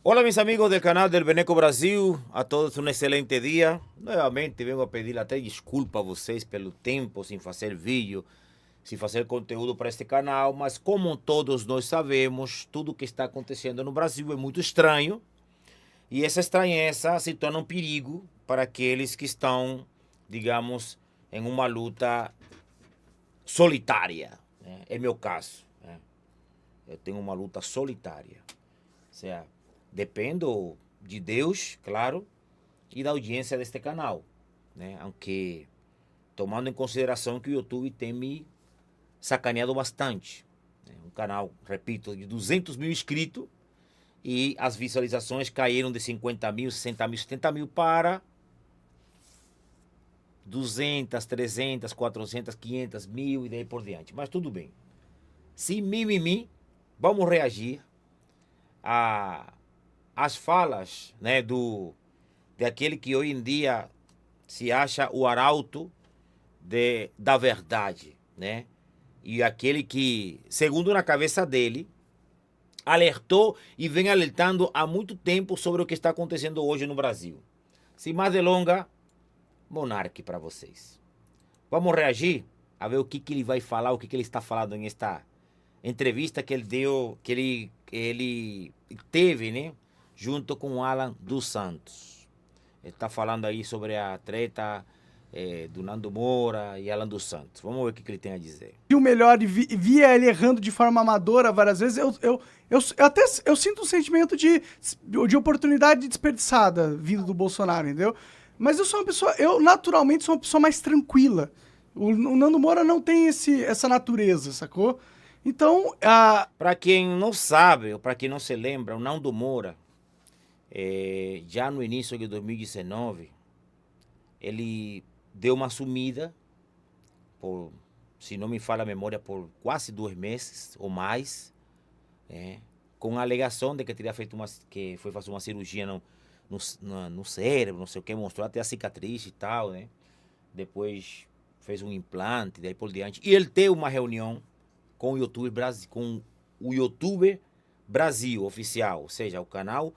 Hola mis amigos del canal del Beneco Brasil, a todos um excelente dia. Novamente vengo a pedir até desculpa a vocês pelo tempo sem fazer vídeo, sem fazer conteúdo para este canal, mas como todos nós sabemos, tudo que está acontecendo no Brasil é muito estranho e essa estranheza se torna um perigo para aqueles que estão, digamos, em uma luta solitária, né? É meu caso, né? Eu tenho uma luta solitária. Ou seja, dependo de Deus, claro, e da audiência deste canal, né? Aunque tomando em consideração que o YouTube tem me sacaneado bastante. Né? Um canal, repito, de 200 mil inscritos e as visualizações caíram de 50 mil, 60 mil, 70 mil para 200, 300, 400, 500 mil e daí por diante. Mas tudo bem. Se mimimi, vamos reagir a as falas, né, daquele que hoje em dia se acha o arauto da verdade, né? E aquele que, segundo na cabeça dele, alertou e vem alertando há muito tempo sobre o que está acontecendo hoje no Brasil. Sem mais delongas, Monarque para vocês. Vamos reagir a ver o que ele vai falar, o que ele está falando nesta entrevista que ele deu, que ele teve, né? Junto com o Alan dos Santos. Ele está falando aí sobre a treta do Nando Moura e Alan dos Santos. Vamos ver o que ele tem a dizer. O melhor e via ele errando de forma amadora várias vezes, eu até eu sinto um sentimento de oportunidade desperdiçada vindo do Bolsonaro, entendeu? Mas eu sou uma pessoa, eu naturalmente sou uma pessoa mais tranquila. O Nando Moura não tem essa natureza, sacou? Então, Para quem não sabe, ou para quem não se lembra, o Nando Moura, já no início de 2019, ele deu uma sumida, por, se não me falha a memória, por quase 2 meses ou mais, com a alegação de que teria feito que foi fazer uma cirurgia no cérebro, não sei o que, mostrou até a cicatriz e tal, né? Depois fez um implante, daí por diante. E ele teve uma reunião com o YouTube Brasil, com o YouTuber Brasil oficial, ou seja, o canal,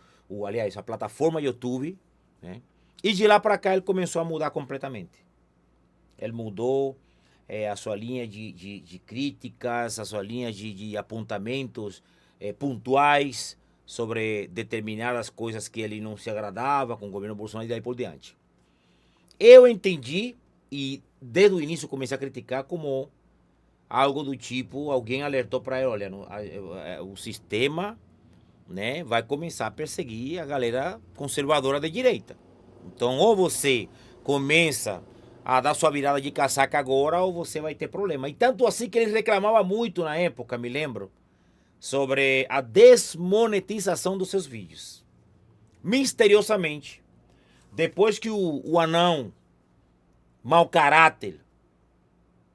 aliás, a plataforma YouTube, né? E de lá para cá ele começou a mudar completamente. Ele mudou a sua linha de críticas, a sua linha de apontamentos pontuais sobre determinadas coisas que ele não se agradava com o governo Bolsonaro e daí por diante. Eu entendi e desde o início comecei a criticar como algo do tipo, alguém alertou para ele, olha, o sistema, né, vai começar a perseguir a galera conservadora de direita. Então, ou você começa a dar sua virada de casaca agora, ou você vai ter problema. E tanto assim que ele reclamava muito na época, me lembro, sobre a desmonetização dos seus vídeos. Misteriosamente, depois que o anão mau caráter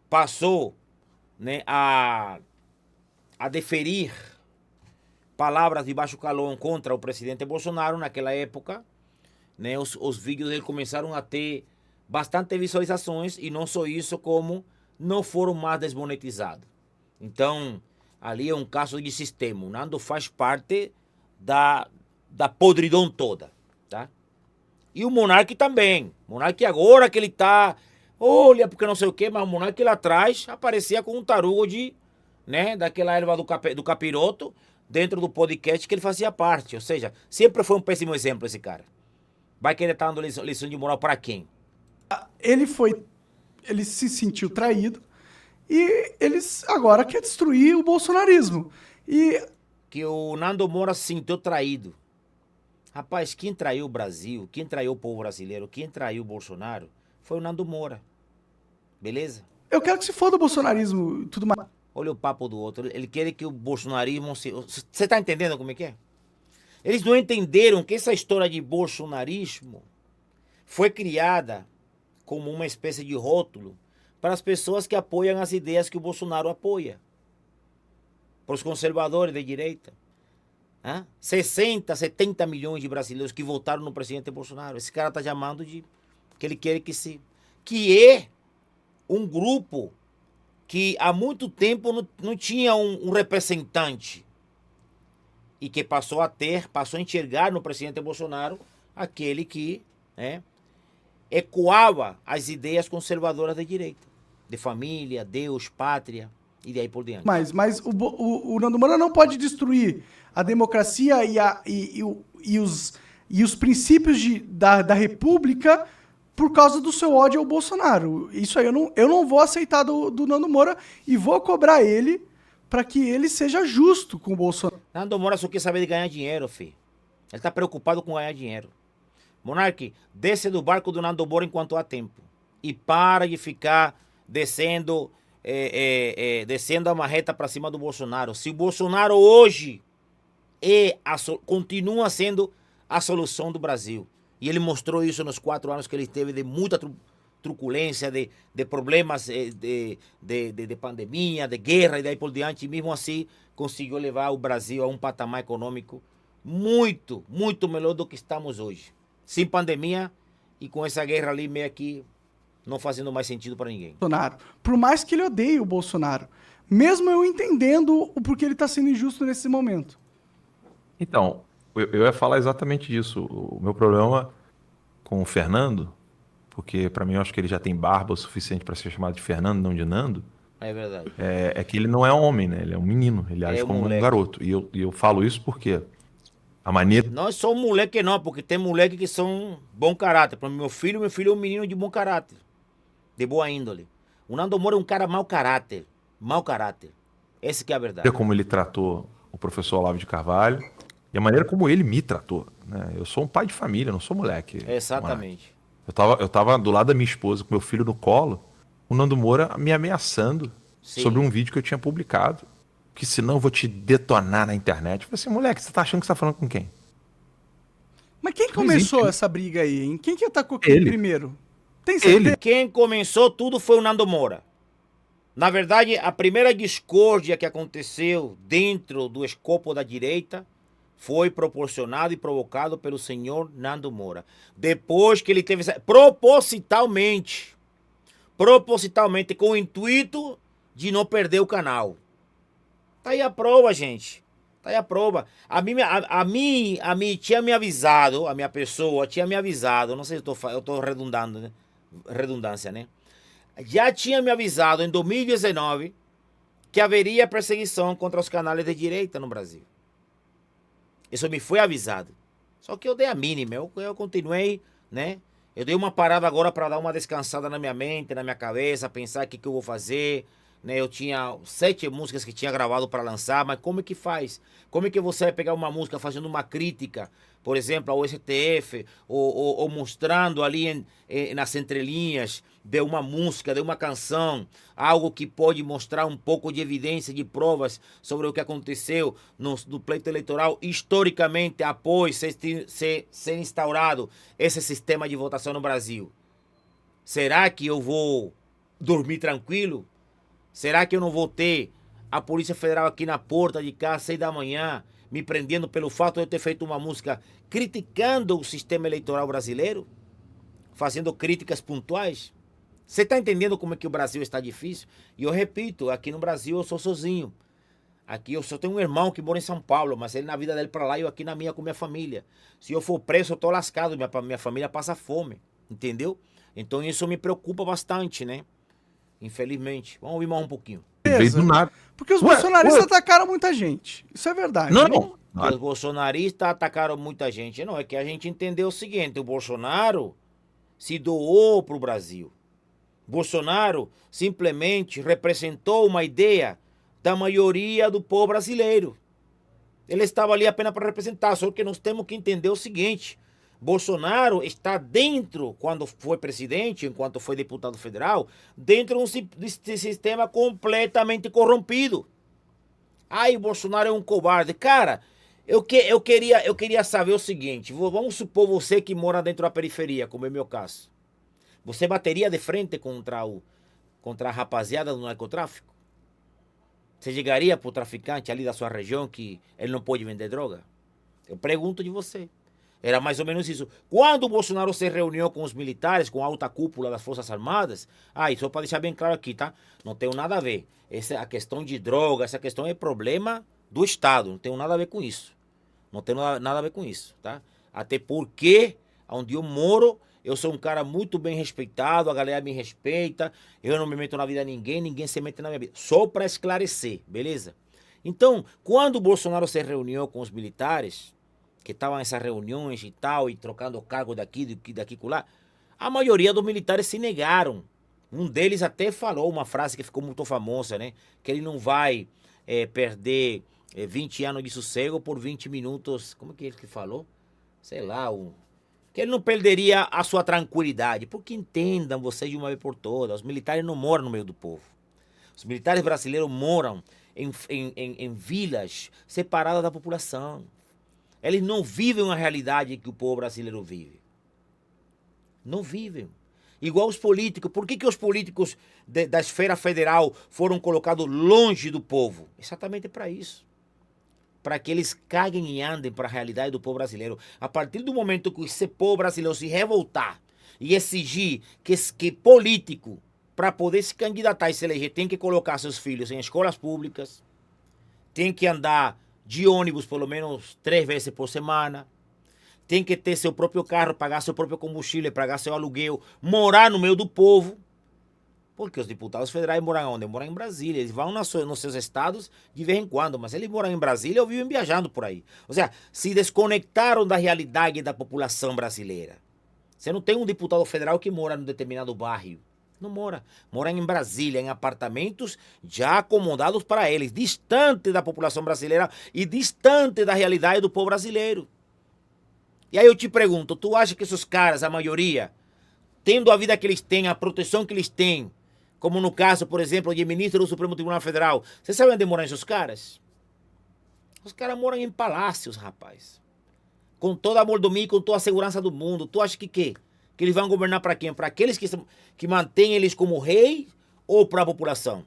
passou, né, a deferir palavras de baixo calão contra o presidente Bolsonaro naquela época, né, os vídeos dele começaram a ter bastante visualizações e não só isso, como não foram mais desmonetizados. Então, ali é um caso de sistema. O Nando faz parte da podridão toda, tá? E o Monark também. O Monark agora que ele tá, olha, porque não sei o que, mas o Monark lá atrás aparecia com um tarugo né, daquela erva do capiroto dentro do podcast que ele fazia parte. Ou seja, sempre foi um péssimo exemplo esse cara. Vai querer estar dando lição de moral para quem? ele foi, ele se sentiu traído e eles agora quer destruir o bolsonarismo. E Que o Nando Moura se sentiu traído. Rapaz, quem traiu o Brasil, quem traiu o povo brasileiro, quem traiu o Bolsonaro foi o Nando Moura. Beleza? eu quero que se foda o bolsonarismo e tudo mais. Olha o papo do outro. Ele quer que o bolsonarismo se. Você tá entendendo como é que é? Eles não entenderam que essa história de bolsonarismo foi criada como uma espécie de rótulo para as pessoas que apoiam as ideias que o Bolsonaro apoia. Para os conservadores de direita. 60, 70 milhões de brasileiros que votaram no presidente Bolsonaro. Esse cara está chamando de que ele quer que é um grupo que há muito tempo não tinha um representante e que passou a enxergar no presidente Bolsonaro aquele que, né, ecoava as ideias conservadoras da direita, de família, Deus, pátria e daí por diante. Mas o Nando Moura não pode destruir a democracia e os princípios da República por causa do seu ódio ao Bolsonaro. Isso aí eu não vou aceitar do Nando Moura e vou cobrar ele para que ele seja justo com o Bolsonaro. Nando Moura só quer saber de ganhar dinheiro, filho. Ele tá preocupado com ganhar dinheiro. Monark, desce do barco do Nando Moura enquanto há tempo. E para de ficar descendo a marreta para cima do Bolsonaro. Se o Bolsonaro hoje continua sendo a solução do Brasil, e ele mostrou isso nos 4 anos que ele teve de muita truculência, de problemas de pandemia, de guerra e daí por diante, e mesmo assim conseguiu levar o Brasil a um patamar econômico muito, muito melhor do que estamos hoje. Sem pandemia e com essa guerra ali meio que não fazendo mais sentido para ninguém. Bolsonaro. Por mais que ele odeie o Bolsonaro. Mesmo eu entendendo o porquê ele está sendo injusto nesse momento. Então, eu ia falar exatamente disso. O meu problema com o Fernando, porque para mim eu acho que ele já tem barba o suficiente para ser chamado de Fernando, não de Nando, É verdade. é que ele não é homem, né? Ele é um menino, ele age como um garoto. E eu falo isso porque a maneira... Nós somos moleque não, porque tem moleque que são bom caráter. Para meu filho é um menino de bom caráter, de boa índole. O Nando Moura é um cara mau caráter. Mau caráter. Essa que é a verdade. Como ele tratou o professor Olavo de Carvalho e a maneira como ele me tratou, né? Eu sou um pai de família, não sou moleque. Exatamente. Eu tava do lado da minha esposa, com meu filho no colo, o Nando Moura me ameaçando sobre um vídeo que eu tinha publicado, que senão eu vou te detonar na internet. Eu falei assim, moleque, você tá achando que você tá falando com quem? Mas quem começou essa briga aí, hein? Quem que atacou quem primeiro? Tem certeza? Quem começou tudo foi o Nando Moura. Na verdade, a primeira discórdia que aconteceu dentro do escopo da direita foi proporcionado e provocado pelo senhor Nando Moura. Depois que ele teve propositalmente, com o intuito de não perder o canal. Tá aí a prova, gente. Tá aí a prova. A mim tinha me avisado, a minha pessoa tinha me avisado, não sei se eu tô redundando, né? Redundância, né? Já tinha me avisado em 2019 que haveria perseguição contra os canais de direita no Brasil. Isso me foi avisado. Só que eu dei a mínima, eu continuei, né? Eu dei uma parada agora para dar uma descansada na minha mente, na minha cabeça, pensar o que eu vou fazer, né? Eu tinha 7 músicas que tinha gravado para lançar, mas como é que faz? Como é que você vai pegar uma música fazendo uma crítica, por exemplo, ao STF, ou mostrando ali nas entrelinhas de uma música, de uma canção, algo que pode mostrar um pouco de evidência, de provas sobre o que aconteceu no pleito eleitoral, historicamente, após ser instaurado esse sistema de votação no Brasil? Será que eu vou dormir tranquilo? Será que eu não vou ter a Polícia Federal aqui na porta de casa, às 6 da manhã, me prendendo pelo fato de eu ter feito uma música criticando o sistema eleitoral brasileiro? Fazendo críticas pontuais? Você está entendendo como é que o Brasil está difícil? E eu repito, aqui no Brasil eu sou sozinho. Aqui eu só tenho um irmão que mora em São Paulo, mas ele na vida dele para lá e eu aqui na minha com minha família. Se eu for preso, eu tô lascado, minha família passa fome, entendeu? Então isso me preocupa bastante, né? Infelizmente. Vamos ouvir mais um pouquinho. Veio do nada. Porque os bolsonaristas atacaram muita gente. Isso é verdade. Não. Os bolsonaristas atacaram muita gente. Não, é que a gente entendeu o seguinte, o Bolsonaro se doou pro Brasil. Bolsonaro simplesmente representou uma ideia da maioria do povo brasileiro. Ele estava ali apenas para representar, só que nós temos que entender o seguinte: Bolsonaro está dentro, quando foi presidente, enquanto foi deputado federal, dentro de sistema completamente corrompido. Ai, Bolsonaro é um covarde. Cara, eu queria saber o seguinte, vamos supor você que mora dentro da periferia, como é o meu caso. Você bateria de frente contra a rapaziada do narcotráfico? Você chegaria para o traficante ali da sua região que ele não pode vender droga? Eu pergunto de você. Era mais ou menos isso. Quando o Bolsonaro se reuniu com os militares, com a alta cúpula das Forças Armadas, só para deixar bem claro aqui, tá? Não tem nada a ver. A questão de droga, essa questão é problema do Estado, não tem nada a ver com isso. Não tem nada a ver com isso, tá? Até porque, onde eu moro, eu sou um cara muito bem respeitado, a galera me respeita, eu não me meto na vida de ninguém, ninguém se mete na minha vida. Só para esclarecer, beleza? Então, quando o Bolsonaro se reuniu com os militares, que estavam nessas reuniões e tal, e trocando cargo daqui lá, a maioria dos militares se negaram. Um deles até falou uma frase que ficou muito famosa, né? Que ele não vai perder 20 anos de sossego por 20 minutos. Como é que ele que falou? Sei lá, que ele não perderia a sua tranquilidade. Porque entendam vocês de uma vez por todas, os militares não moram no meio do povo. Os militares brasileiros moram em vilas separadas da população. Eles não vivem uma realidade que o povo brasileiro vive. Não vivem. Igual os políticos. Por que os políticos da esfera federal foram colocados longe do povo? Exatamente para isso. Para que eles caguem e andem para a realidade do povo brasileiro. A partir do momento que esse povo brasileiro se revoltar e exigir que político, para poder se candidatar e se eleger, tem que colocar seus filhos em escolas públicas, tem que andar de ônibus pelo menos 3 vezes por semana, tem que ter seu próprio carro, pagar seu próprio combustível, pagar seu aluguel, morar no meio do povo. Porque os deputados federais moram onde? Moram em Brasília. Eles vão nos seus estados de vez em quando, mas eles moram em Brasília ou vivem viajando por aí. Ou seja, se desconectaram da realidade da população brasileira. Você não tem um deputado federal que mora num determinado bairro. Não mora. Mora em Brasília, em apartamentos já acomodados para eles, distante da população brasileira e distante da realidade do povo brasileiro. E aí eu te pergunto, tu acha que esses caras, a maioria, tendo a vida que eles têm, a proteção que eles têm, como no caso, por exemplo, de ministro do Supremo Tribunal Federal, você sabe onde moram esses caras? Os caras moram em palácios, rapaz. Com toda a mordomia, com toda a segurança do mundo. Tu acha que quê? Que eles vão governar para quem? Para aqueles que mantêm eles como rei ou para a população?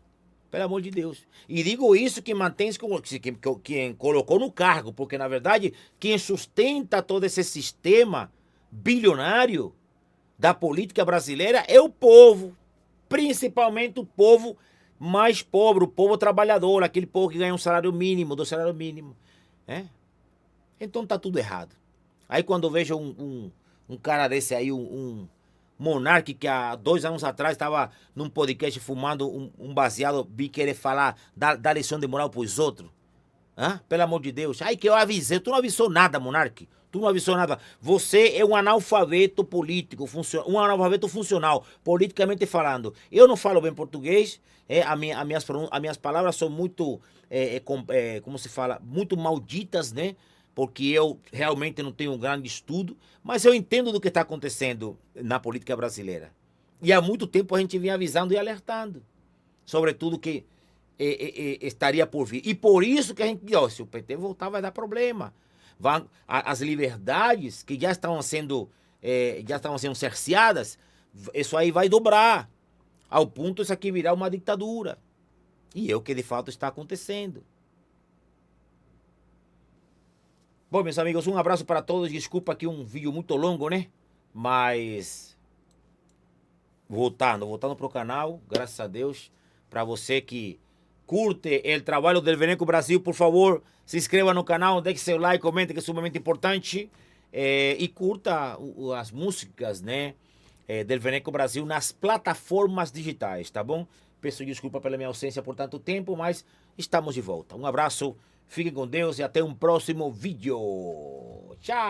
Pelo amor de Deus. E digo isso que mantém quem colocou no cargo, porque na verdade quem sustenta todo esse sistema bilionário da política brasileira é o povo. Principalmente o povo mais pobre, o povo trabalhador, aquele povo que ganha um salário mínimo, do salário mínimo. Então tá tudo errado. Aí quando eu vejo um cara desse aí, um monarca que há 2 anos atrás estava num podcast fumando um baseado, vi querer falar, dar lição de moral pros outros. Pelo amor de Deus. Ai que eu avisei, tu não avisou nada, monarca. Tu não avisou nada. Você é um analfabeto político, um analfabeto funcional, politicamente falando. Eu não falo bem português, as minhas palavras são muito, como se fala, muito malditas, né? Porque eu realmente não tenho um grande estudo, mas eu entendo do que está acontecendo na política brasileira. E há muito tempo a gente vinha avisando e alertando sobre tudo que estaria por vir. E por isso que a gente, se o PT voltar vai dar problema. As liberdades que já estavam sendo cerceadas, isso aí vai dobrar. Ao ponto isso aqui virar uma ditadura. E é o que de fato está acontecendo. Bom, meus amigos, um abraço para todos. Desculpa aqui um vídeo muito longo, né? Mas voltando pro canal, graças a Deus. Para você que curte o trabalho do Veneco Brasil, por favor, se inscreva no canal, deixe seu like, comente, que é sumamente importante. E curta as músicas, né? Del Veneco Brasil nas plataformas digitais, tá bom? Peço desculpa pela minha ausência por tanto tempo, mas estamos de volta. Um abraço, fiquem com Deus e até um próximo vídeo. Tchau!